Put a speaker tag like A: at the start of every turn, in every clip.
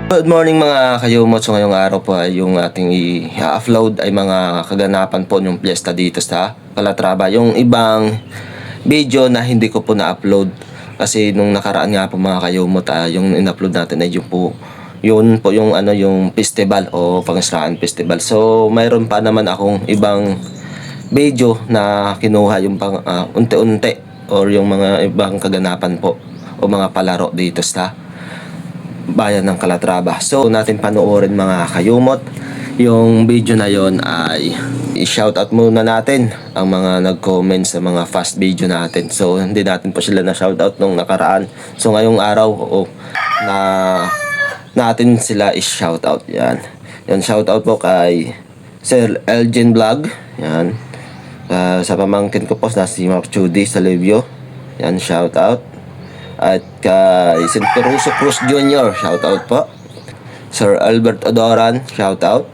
A: Good morning mga kayumot. So ngayong araw po ay yung ating i-upload ay mga kaganapan po yung piyesta dito sa Calatrava. Yung ibang video na hindi ko po na-upload kasi nung nakaraan nga po mga kayumot, yung in-upload natin ay yun po yung yung festival o Pangisraan Festival. So mayroon pa naman akong ibang video na kinuha yung pang unti-unti or yung mga ibang kaganapan po o mga palaro dito sa bayan ng Calatrava. So natin panoorin mga kayumot. Yung video na yon ay i-shoutout muna natin ang mga nag-comment sa mga fast video natin. So hindi natin po sila na-shoutout nung nakaraan. So ngayong araw na natin sila i-shoutout. Yan. Yan, shoutout po kay Sir Elgin Vlog. Yan. Sa pamangkin ko po na si Mark Judy Salivio. Yan, shoutout. At kay Sinteruso Cruz Jr. Shoutout po. Sir Albert Odoran, shoutout.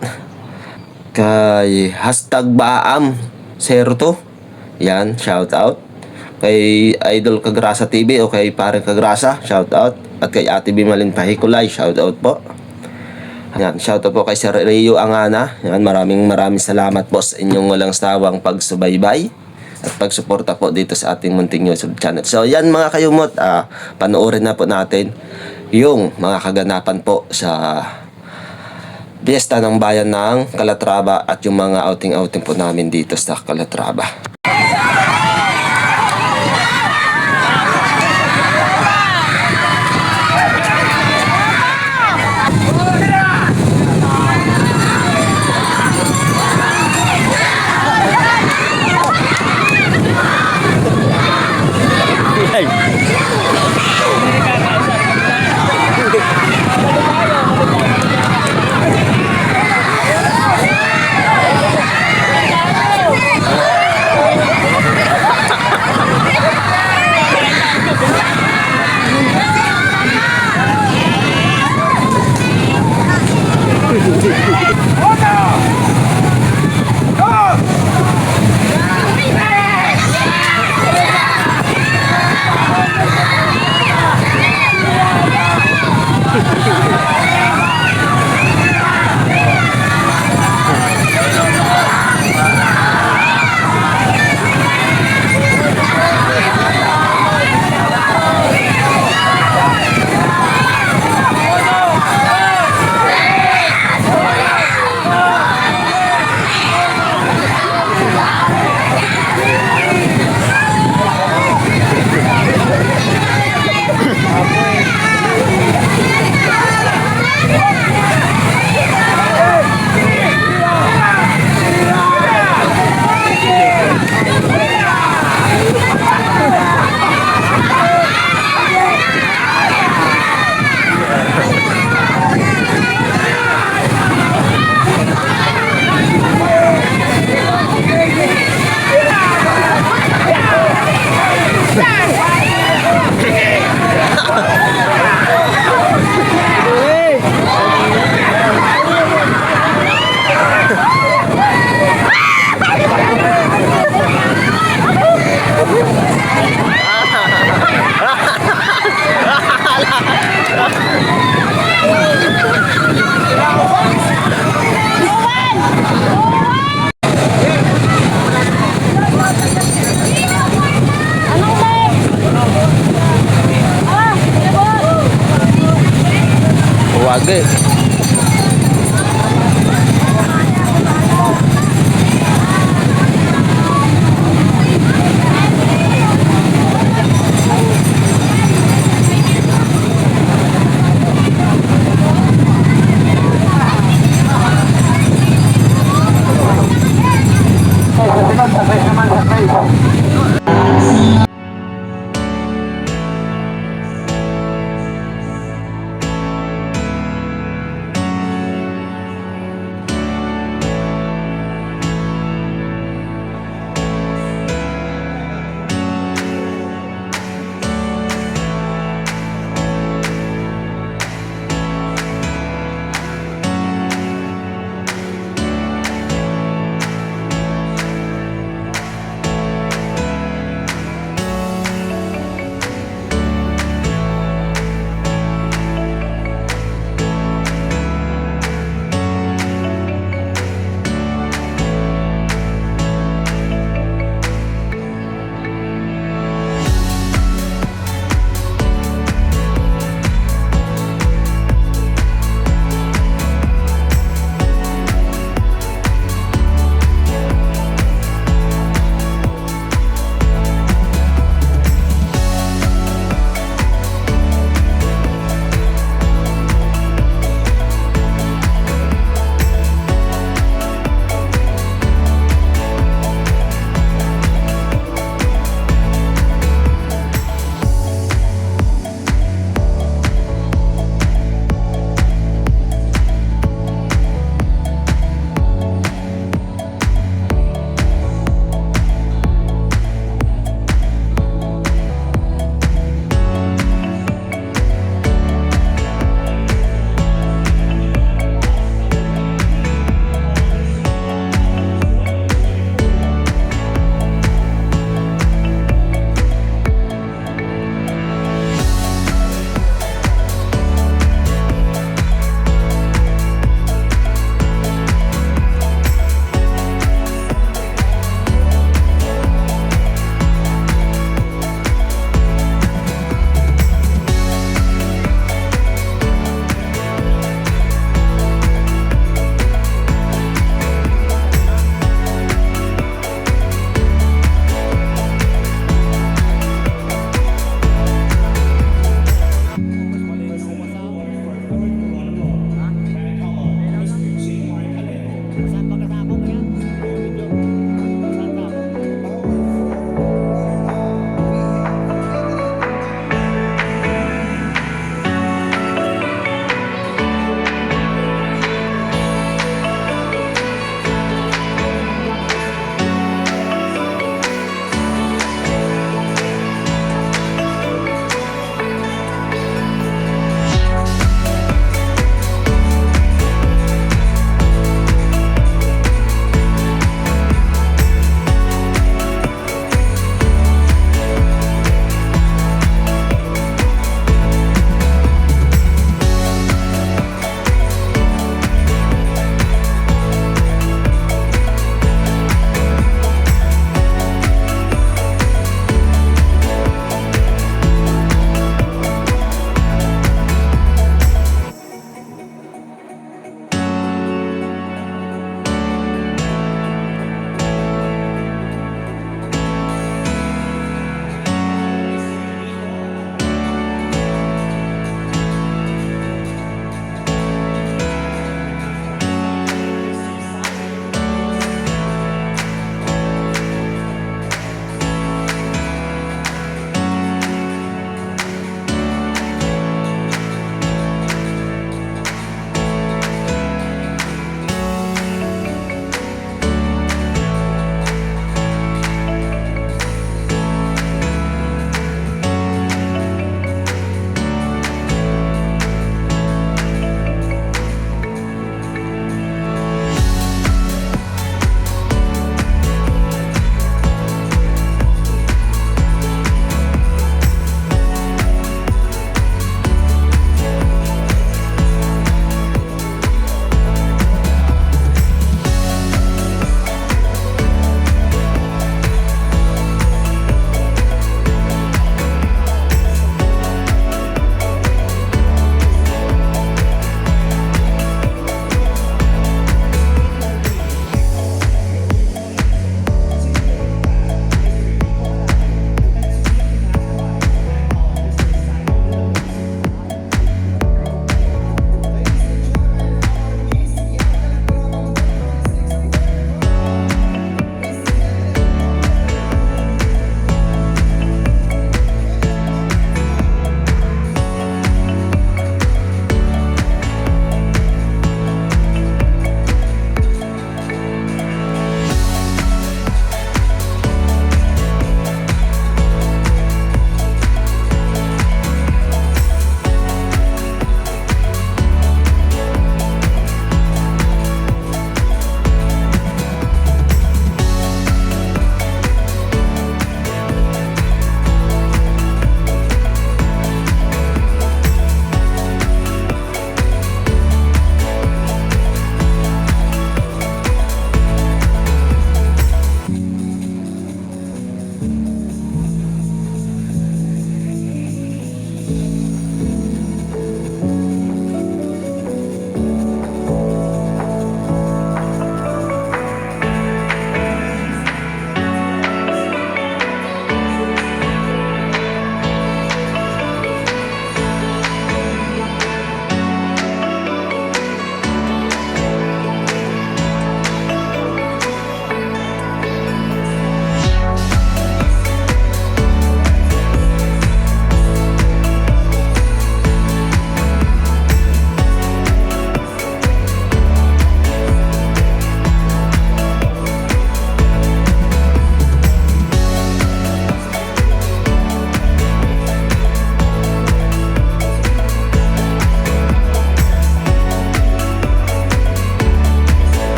A: Kay #Baam Serto. Yan, shoutout. Kay Idol Kagrasa TV o kay Pare Kagrasa, shoutout. At kay Ate Bimalin Pahikulay, shoutout po. Yan, shoutout po kay Sir Rio Angana. Yan, maraming salamat po sa inyong walang sawang pagsubaybay at pagsuporta po dito sa ating munting YouTube channel. So yan mga kayumot, panoorin na po natin yung mga kaganapan po sa Fiesta ng Bayan ng Calatrava at yung mga outing-outing po namin dito sa Calatrava. Wage.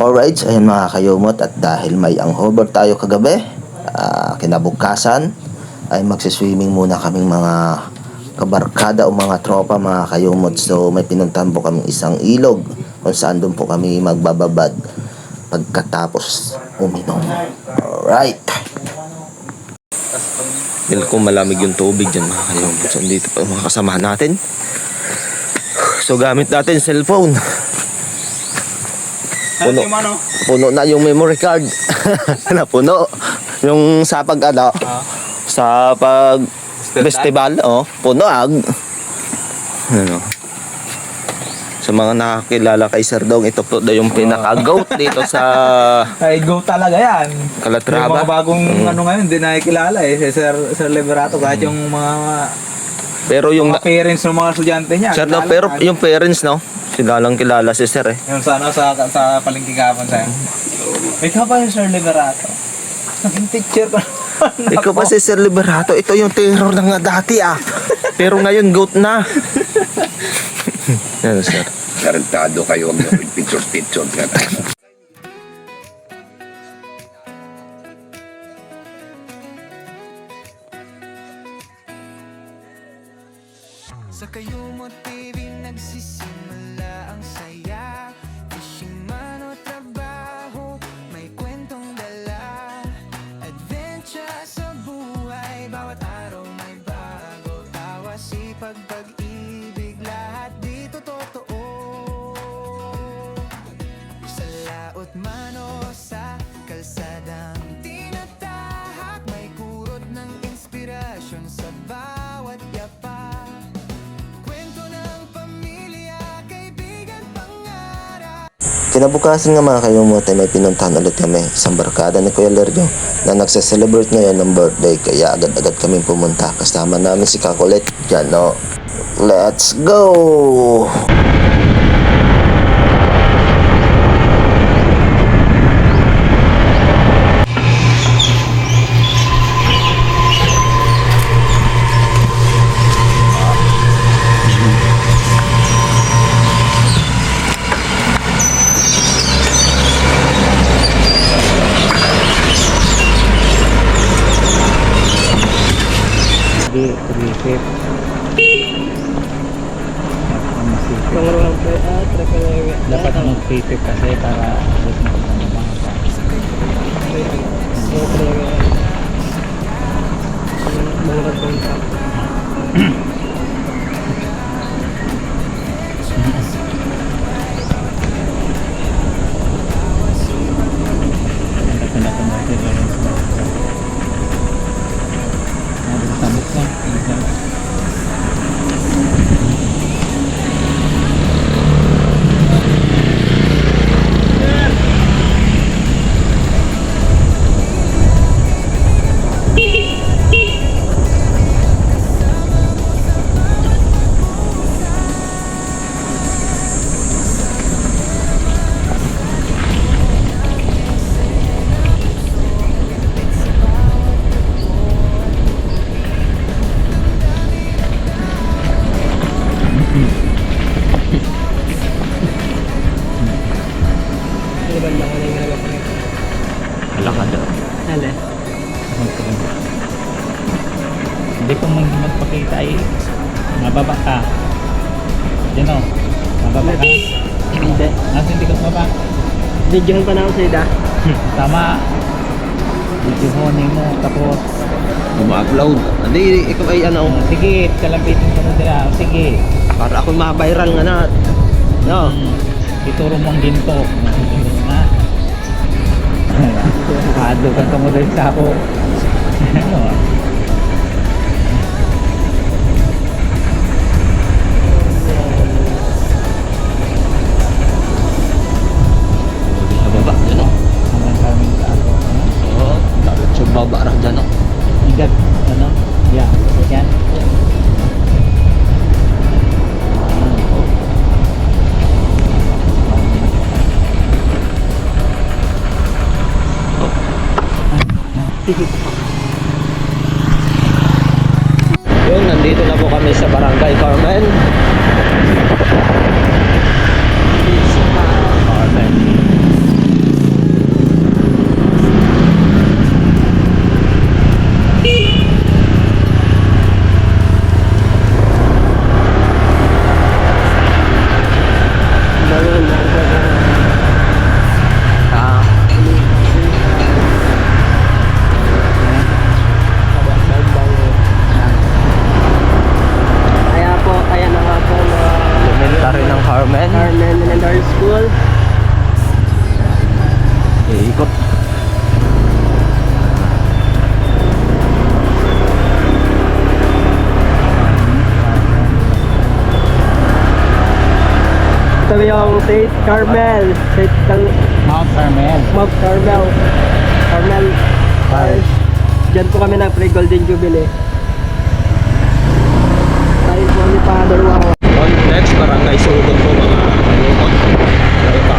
A: Alright, ayun mga kayumot, at dahil may hangover tayo kagabi, kinabukasan ay magsiswimming muna kaming mga kabarkada o mga tropa mga kayumot. So may pinuntahan po kaming isang ilog kung saan doon po kami magbababad pagkatapos uminom. Alright. Dahil kung malamig yung tubig dyan mga kayumot. So dito pa mga kasamahan natin. So gamit natin cellphone. Puno na yung memory card. Napuno. Yung sa pag sa pag festival, puno ano. Sa mga nakakilala kay Sir Dong, ito po daw yung pinaka-goat dito sa
B: ay goat talaga yan.
A: Calatrava.
B: Yung mga bagong ano ngayon, hindi nakikilala eh. Si Sir Liberato, kahit yung mga
A: pero yung
B: mga parents ng mga estudyante niya.
A: Sir, no, pero yung parents, no? Silalang kilala si Sir eh.
B: Yung sa palengke kapon sa ikaw pa si Sir Liberato. Naging teacher ko.
A: Ikaw pa si Sir Liberato. Ito yung terror na nga dati pero ngayon goat na. Yan, Sir.
C: Tarantado kayo, huwag nyo picture-picture ka na.
D: Sa Kayumot TV nagsisimula ang saya. Fishing man o trabaho, may kwentong dala. Adventure sa buhay, bawat araw may bago. Tawa, sipag, pag-ibig, lahat dito totoo. Sa laot man o sa kalsadang tinatahak, may kurot ng inspirasyon sa bawat yapa.
A: Kinabukasan nga mga kayumot ay may pinuntahan ulit kami isang barkada ni Kuya Lerjo na nagse-celebrate ngayon ng birthday, kaya agad-agad kami pumunta. Kasama namin si Kakulit dyan, no? Let's go!
B: Dapat mag-pipip kasi para hindi ko magpakita ay mababa ka. Diyan o, mababa ka. Hindi. Nasa hindi ka mababa. Videohan pa na ako sa ida. Tama. Videohonin mo tapos
A: Uma-upload. Hindi, ikaw ay ano.
B: sige, kalapitin ko na nila. Sige.
A: Para ako ma-viral nga na. No?
B: Ituro mong ginto. Na. Pado ka tumulay sa ako. Ano?
A: Sa baba, dyan o.
B: Hanggang kami sa ako.
A: Oo, dapat sa baba rin dyan o.
B: Igat, ano? Yeah, yan.
A: Yun, nandito na po kami sa Barangay Carmen.
E: St. Carmel.
B: Mount Carmel.
E: Mount Carmel. Carmel Parish. Diyan po kami ng pre-Golden Jubilee. Tayo po ni Father Wow.
A: On next, barangay Sugod po mga kalumot. Ito pa.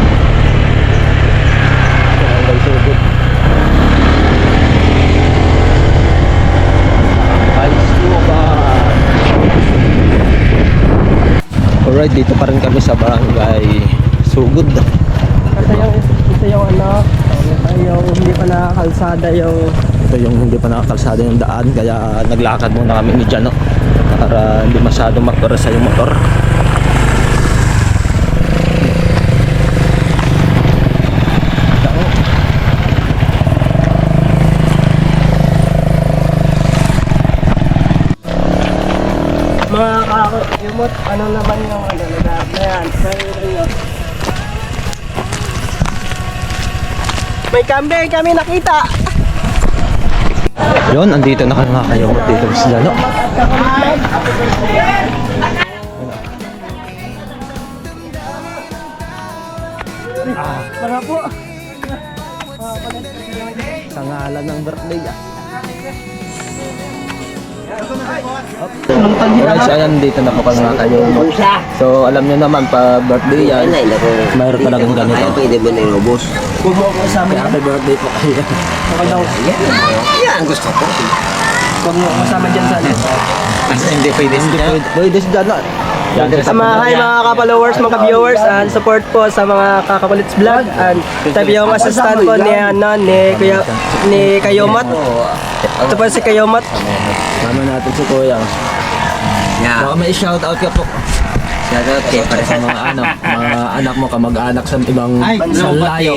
A: Barangay Sugod. Alright, dito pa rin kami sa barangay Sugod.
E: Ito yung ano, yung hindi pa nakakalsada yung
A: Ito yung hindi pa nakakalsada yung daan, kaya naglakad muna kami ni Jano para hindi masyadong magparasa yung motor.
E: mga kakayumot, ano naman yung ano, lugar na yan. May kambing kami nakita.
A: Yun, andito na kami mga kayumot dito sa Jano.
E: Para po.
A: Sa ngalan ng birthday Alright, so ayan, dito na po kami mga kayumot. So alam nyo naman, pa birthday yan, mayroon talagang ganito.
C: Pwede mo na inubos.
E: Huwag mo ako kasama
A: Happy birthday po kayo.
E: Okay daw.
C: Yan, gusto ko.
E: Huwag mo ako kasama dyan sa ano.
A: Hindi pwede siya. Pwede si Jano. Yan,
E: Hi mga ka-followers, mga ka-viewers, and support po sa mga Kakakulits Vlog, and tabi yung assistant po ni ano, ni Kayumot. Ito po si Kayumot.
A: Tama natin si Kuya. Baka may shoutout ka po.
C: Shoutout kay
A: Para sa mga ano, mga anak mo, kamag-anak sa ibang layo.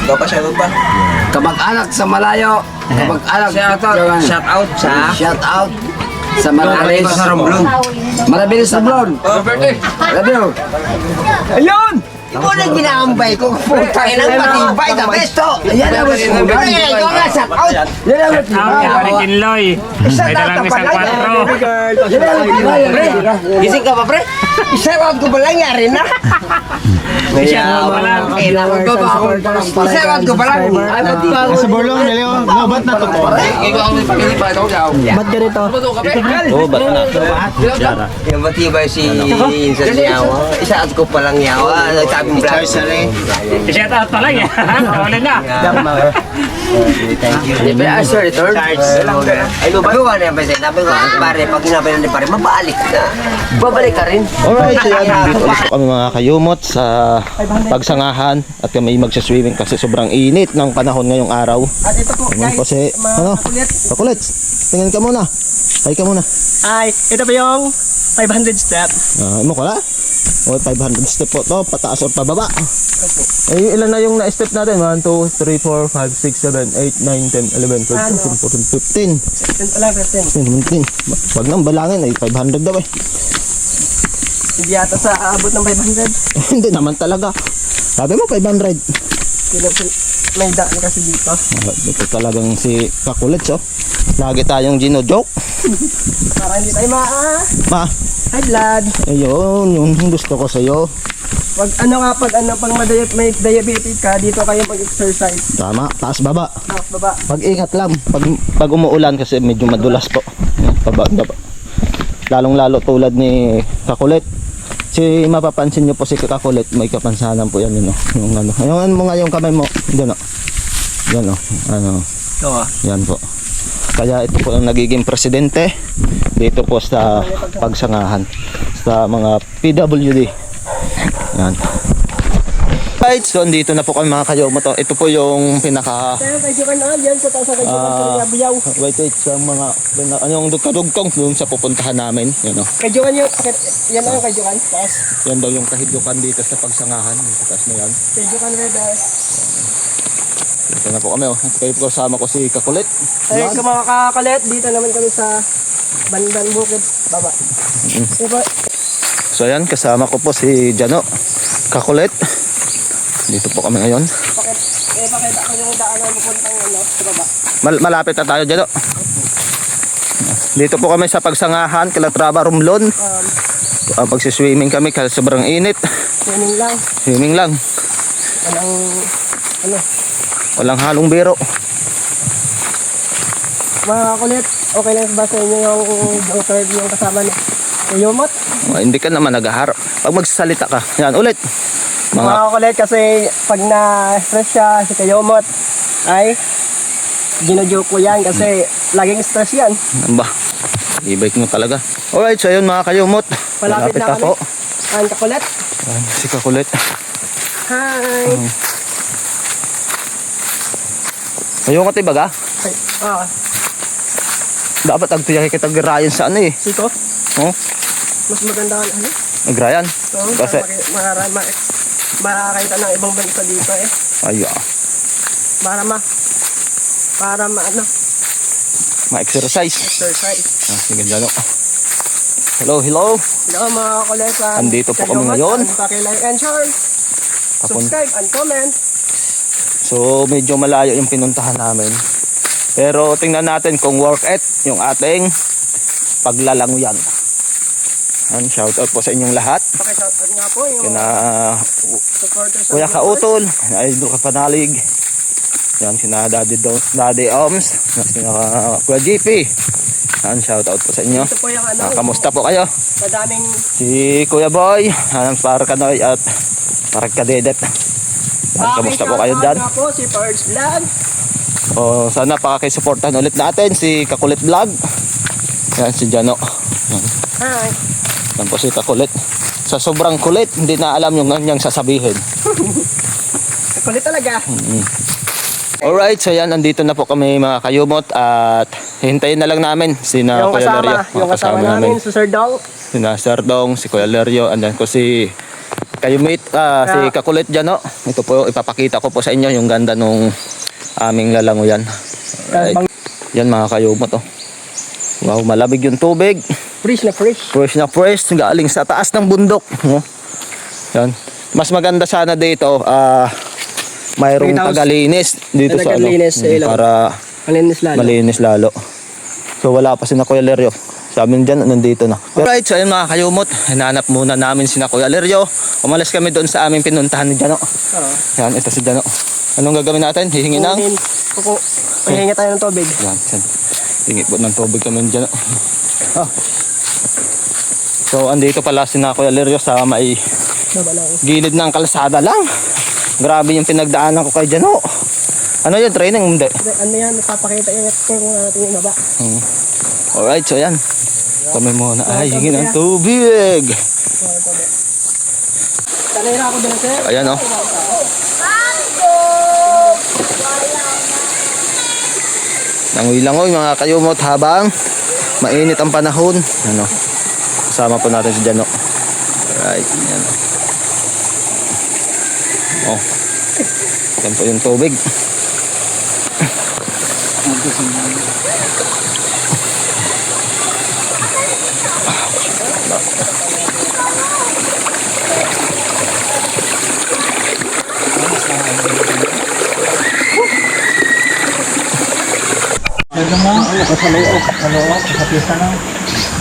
C: Ikaw pa, shoutout pa. Kamag-anak sa malayo. Kamag-anak shoutout sa shoutout sa Marabilis sa Romblon. Marabilis sa Romblon. Marabilis. Ayun! Ikaw na ginambay ko. Putang inang matibay na besto. Yan ang mas muna. Ikaw nga shoutout. Yan ang matibay.
B: Parikin Loy. May dalang isang 4.
C: Gising ka pa, pre? Shoutout ko pa lang yari na.
B: Shoutout pa lang.
C: Shoutout ko pa lang.
E: Sa Borlong, ba't na to?
C: Ikaw ang pagkilipa.
E: Ba't ganito?
A: Oo, ba't na? Yara.
C: Yung matibay si Insan Yawa. Isaat ko pa lang Yawa. Nagsabi mo lang.
B: Shoutout pa lang yan. Ulit na.
C: Thank you. Sorry, Tor. Ay, gawa na yan pa sa'yo. Sabi ko, pare, pag ginapay na pare, mabalik na. Babalik ka rin.
A: Alright, so yan, dito ulit kami mga kayumot sa pagsangahan at kami magsaswimming kasi sobrang init ng panahon ngayong araw.
E: At ito po,
A: Tingnan po si, ano, Kakulits, tingnan ka muna. Ay ka muna.
E: ay, ito po yung 500 step.
A: Mo ko na? O, 500 step po to, pataas o pababa. Eh, ilan na yung na-step natin? 1, 2, 3, 4, 5, 6, 7, 8, 9, 10, 11, 12, 13, 14, 15,
E: 10 pa lang, 15.
A: 17. Wag nang balangin, ay 500 daw eh.
E: Hindi yata sa aabot ng 500.
A: Hindi naman talaga. Sabi mo 500.
E: May daan kasi dito.
A: Ito talagang si Kakulits oh. Lagi tayong gino-joke.
E: Para hindi tayo
A: Ma,
E: high blood.
A: ayun, yung gusto ko sa'yo.
E: Pag ano nga, pag may diabetes ka, dito kayo mag-exercise.
A: Tama, taas baba.
E: Tapos baba.
A: Pag-ingat lang. Pag umuulan kasi medyo madulas po. Baba. Lalong-lalo tulad ni Kakulit. Si mapapansin nyo po si Kakulit, may kapansanan po yan yun, oh. Yung ano. Yung mo nga yung kamay mo. Diyan oh. Yan oh. Ano.
E: Oo.
A: Yan po. Kaya ito po ang nagiging presidente dito po sa pagsangahan sa mga PWD. Yan. Right, so andito na po kami mga kayumot. Ito po yung pinaka
E: Kaya kay Jukan na, yan sa taas kay Jukan sa Biyaw.
A: wait sa mga yung dugtong doon sa pupuntahan namin, yan oh.
E: Kay Jukan yung, yan na yung kay Jukan. Taas.
A: Yan daw yung kahidukan dito sa pagsangahan, yung taas na yan.
E: Kay Jukan Vedas.
A: Dito na po kami oh. Kayo po kasama ko si Kakulit.
E: Ay, kung mga kakalit, dito naman kami sa Bandang Bukid, baba. Diba?
A: So ayan, kasama ko po si Jano Kakulit. Dito po kami ngayon.
E: Pakita ko yung daanan pupuntang ano, sa baba.
A: Malapit na tayo Jano. Dito po kami sa pagsangahan, Calatrava, Romblon. Pagsiswimming kami kasi sobrang init.
E: Swimming lang.
A: Swimming lang.
E: Walang, ano,
A: Walang halong biro.
E: mga kakulit, okay lang ba sa inyo yung joker yung kasama ni Kayumot?
A: Hindi ka naman naghaharap. Pag magsasalita ka, yan ulit.
E: Mga
A: Mga
E: kakulit, kasi pag na-stress siya si Kayumot, ay ginojoke ko yan kasi laging stress yan.
A: ano ba? I-bike mo talaga. Alright, so yun mga kayumot.
E: Malapit na kami.
A: ako.
E: Ang kakulit.
A: Ayan, si Kakulit.
E: Hi!
A: Ayun ka tibaga.
E: Ay, ah,
A: Dapat agtiyaki kita girayan sa ano eh.
E: siko,
A: Oh,
E: mas maganda ang ano?
A: nagrayan.
E: So,
A: Kasi,
E: makakita ng ibang bansa dito eh.
A: ay,
E: Para ano,
A: ma-exercise.
E: exercise.
A: Sige dyan o. Hello, hello.
E: Hello mga kakulitan.
A: Andito po kami ngayon.
E: Paki-like and share. Subscribe and comment.
A: So, medyo malayo yung pinuntahan namin. Pero tingnan natin kung worth it yung ating paglalanguyan. And shout out po sa inyong lahat.
E: Paki-shoutout nga po yung
A: Kina
E: supporters.
A: Kuya Kautol, kina Idol Kapanalig. Yan, sina Daddy Oms, sina Kuya GP. Yan, shout out po sa inyo.
E: Ito po yung ano,
A: Kamusta po kayo?
E: madaming
A: Si Kuya Boy, para Kanoy at para Kadedet. Yan, kamusta po kayo dyan?
E: Ako si Pards Vlog.
A: O, sana pakakisuportahan ulit natin si Kakulit Vlog. Yan, si Jano. Yan,
E: Hi.
A: yan po si Kakulit. Sa sobrang kulit, hindi na alam yung kanyang sasabihin.
E: Kulit talaga.
A: Alright, so yan, andito na po kami mga kayumot at hintayin na lang namin si
E: Yung
A: Kuya Lerio.
E: yung kasama namin, si Sir Dong.
A: Si Sir Dong, si Kuya Lerio, and then ko si Kayumit, si Kakulit dyan, no? Ito po, ipapakita ko po sa inyo yung ganda nung aming lalanguyan. Alright. Yan mga kayumot, oh. Wow, malabig yung tubig.
E: Fresh na fresh.
A: Fresh na fresh, galing sa taas ng bundok. Oh. Yan. Mas maganda sana dito, mayroong
E: May
A: tagalinis dito sa ano,
E: tagalinis sa ilaw.
A: para
E: Malinis lalo.
A: malinis lalo. So wala pa si na Kuya Lerio. Sabi niya nandito na. Alright, so ayun mga kayumot, hinanap muna namin si na Kuya Lerio. Umalis kami doon sa aming pinuntahan ni Jano.
E: Oo.
A: Yan, ito si Jano. Anong gagawin natin? Hihingi ng?
E: Hihingi tayo ng tubig.
A: Yan, hingi po ng tubig kami ni Jano. So andito pala si na Kuya Lerio sa may gilid ng kalsada lang. Grabe yung pinagdaanan ko kay Jano. Ano yun? Training? Hindi.
E: Ano yan? Napapakita yung kung natin yung baba.
A: Alright, so yan. Kami muna ay hingi ng tubig.
E: Kanira ako din sir.
A: Ayan o. Langoy-langoy mga kayumot habang mainit ang panahon. Ano? Kasama po natin si Jano. Alright, yan. Oh. Yan po yung tubig.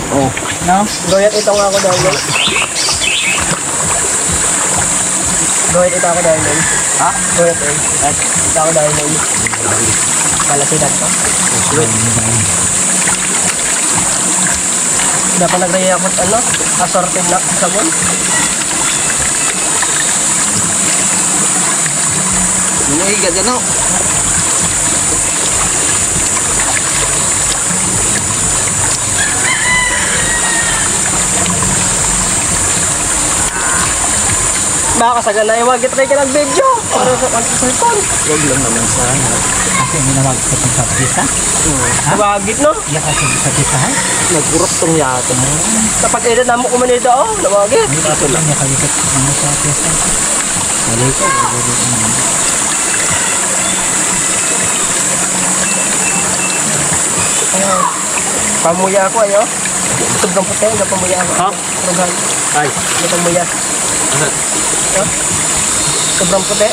A: Oh.
E: No? Goyat ito nga ako dahil. Goyat ito ako dahil. Ha? Goyat eh. Ito ako dahil. Malasidag ko. Dapat nagraya ako ano? Assorted na sabon.
A: Hinihiga Jano.
E: Baka sa ganay, wag itry ka ng video. Para sa pag-cellphone.
A: Huwag lang naman sana.
B: Kasi hindi na magpapang sa pista.
E: Wagit no?
B: Iya kasi sa pistahan.
A: Nagkurap tong yata.
E: Kapag edad na mo kumanito, oh, nawagit.
B: Ito lang niya kalikot ano sa pista. Balik ko.
E: Pamuya ako ayo. Sobrang puti, na pamuya ako.
B: Ha?
E: Sobrang,
B: Ay.
E: na pamuya. Sobrang puti.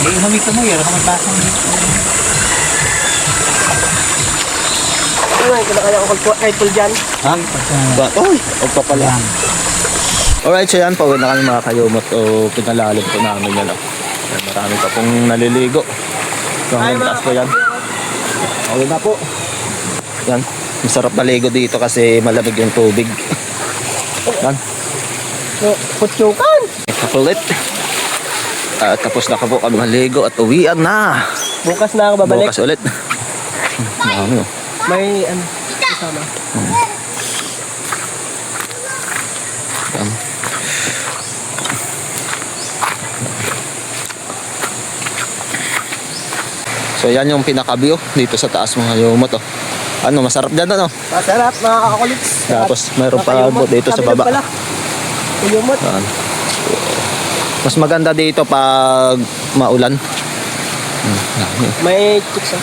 B: May humito mo yun. Kamagpasang dito.
E: Ano, kaya ako kahit pool dyan.
A: Ha? Ba? Uy! O pa pala. Alright, so yan, pauwi na kami mga kayumot o pinalalim po namin yan. Ayan, marami pa pong naliligo. So hanggang taas po yan. Pauwi na po. Yan, masarap maligo dito kasi malamig yung tubig. Yan,
E: Putsukan!
A: kapulit. Tapos na po kami maligo at uwian na.
E: Bukas na ako babalik.
A: Bukas ulit. Marami, oh.
E: May ano, kasama.
A: Yan. So yan yung pinaka-view dito sa taas mga kayumot, oh. Ano, masarap dyan, ano?
E: Masarap, mga kakakulits.
A: Tapos mayroon pa dito sa baba.
E: Kayumot.
A: Yan. Mas maganda dito pag maulan.
E: May chicks ah.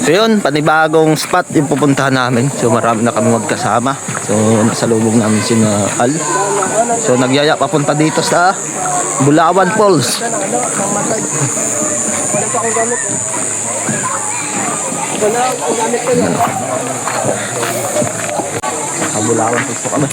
A: So yun, panibagong spot yung pupuntahan namin. So marami na kami magkasama. So nasa lubong namin si Al. So nagyaya papunta dito sa Bulawan Falls.
E: Wala pa akong gamit eh. Wala akong gamit ko yan.
A: Sa Bulawan Falls po kami.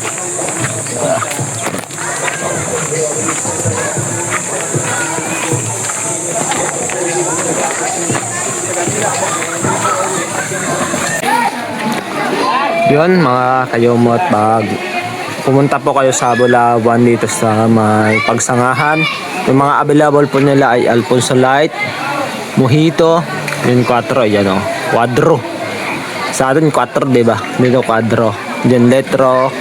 A: Yun mga kayumot, pag pumunta po kayo sa Bulawan dito sa may pagsangahan, yung mga available po nila ay Alfonso Light, Mojito, yung 4, yan o, Quadro. Sa atin 4, diba? Dito Quadro. Diyan Letro,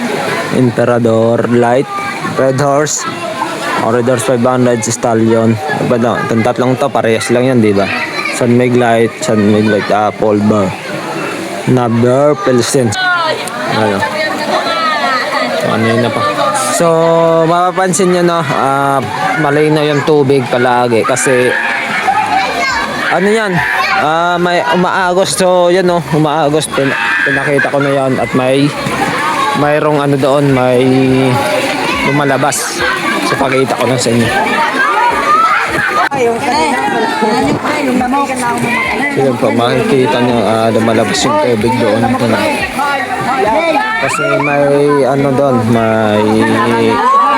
A: Emperador Light, Red Horse, Red Horse 500, Stallion. Diba no? Itong tatlong to, parehas lang yan, diba? San Mig Light, Apple Bar, Naber, Pilsen. Ano? Ano yun na pa. So, mapapansin nyo, no, malinaw yung tubig palagi kasi ano yan, may umaagos. So, yan, no, umaagos. Pinakita ko na yan at mayroong ano doon, may lumalabas. So, pakita ko na sa inyo. So, yun po, makikita nyo lumalabas yung tubig doon. Kasi may ano doon, may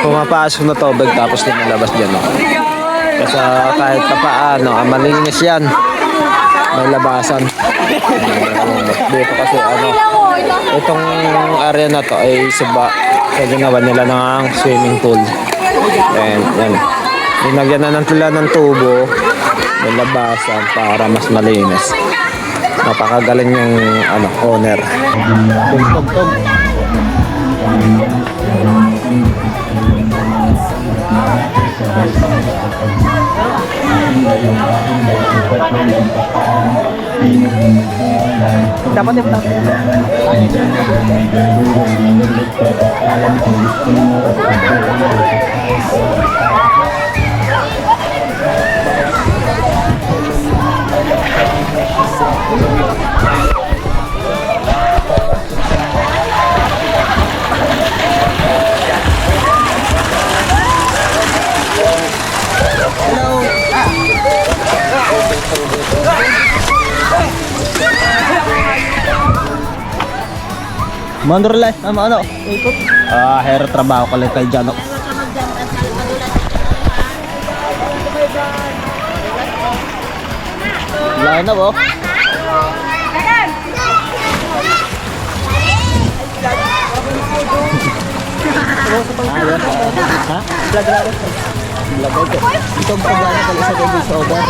A: pumapasok na tubig tapos lumalabas dyan. No? Kasi kahit pa paano, malinis yan. May labasan. Dito kasi ano, itong area na to ay suba. So ginawa nila ng swimming pool. And yan. Dinagyan na nila ng tubo, may labasan para mas malinis. Napakagaling yung ano, owner. Tugtog.
E: Dapat yung
A: Mandorlay, ano?
E: ikot.
A: Hair trabaho ka lang kay Jano. Lain na po. Ha? Vlog ko. Ito ang programa ko sa David Sober.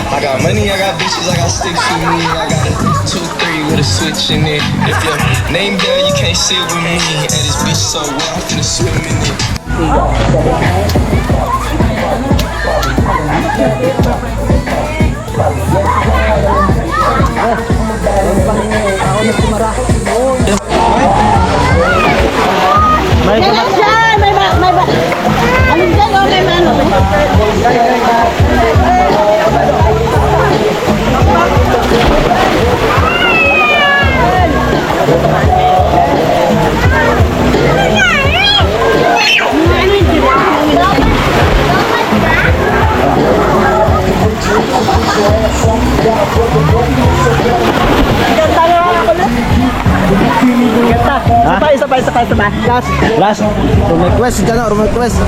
F: I got money, I got bitches, I got sticks with me. I got a 2-3 with a switch in it. If your name there, you can't sit with me. And this bitch so wet, I'm finna swim in it.
G: May alin dyan o may mano?
E: Ito pa, ito pa. Last.
B: Last.
A: Request dyan, request.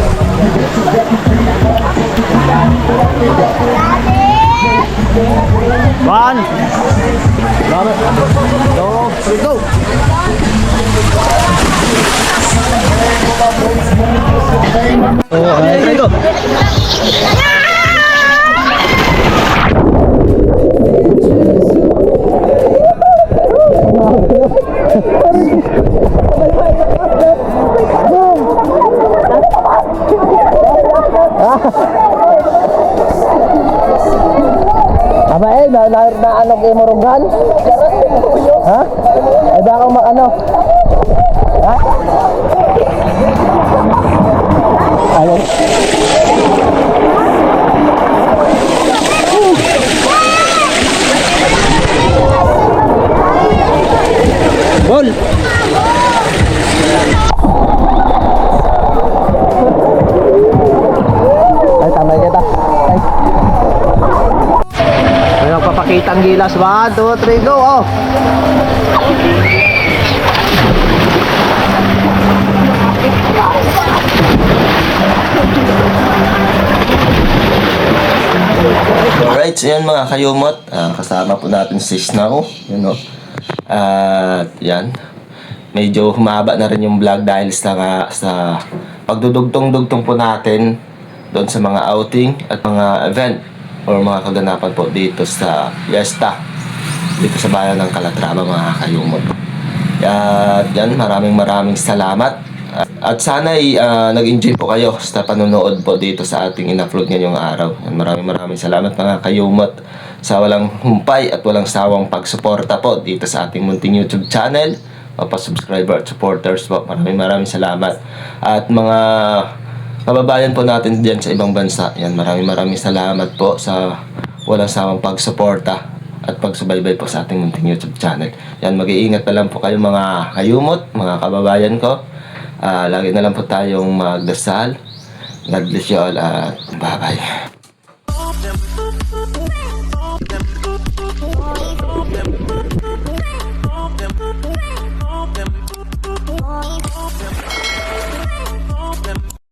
B: One. Two. Three, go.
E: Okay, go.
A: Aba na ano kay Moronggan? Ha? Ay baka ano? Ha? Ayun.
B: Ball.
A: Ay tama kita. Ay.
E: Ayun, papakita ang gilas. 1, 2, 3, go. Oh.
A: Alright, so yan mga kayumot. Kasama po natin si Snow. Yun o. At yan. Medyo humaba na rin yung vlog dahil sa pagdudugtong-dugtong po natin doon sa mga outing at mga event or mga kaganapan po dito sa Fiesta. Dito sa bayan ng Calatrava mga kayumot. At yan, maraming salamat. At sana ay nag-enjoy po kayo sa panonood po dito sa ating in-upload ngayong araw. Yan, maraming salamat mga kayumot sa walang humpay at walang sawang pagsuporta po dito sa ating munting YouTube channel. Subscriber at supporters po. Maraming salamat. At mga kababayan po natin diyan sa ibang bansa. Yan, maraming salamat po sa walang sawang pagsuporta at pagsubaybay po sa ating munting YouTube channel. Yan, mag-iingat na lang po kayo mga kayumot, mga kababayan ko. Lagi na lang po tayong magdasal. God bless you all at bye-bye.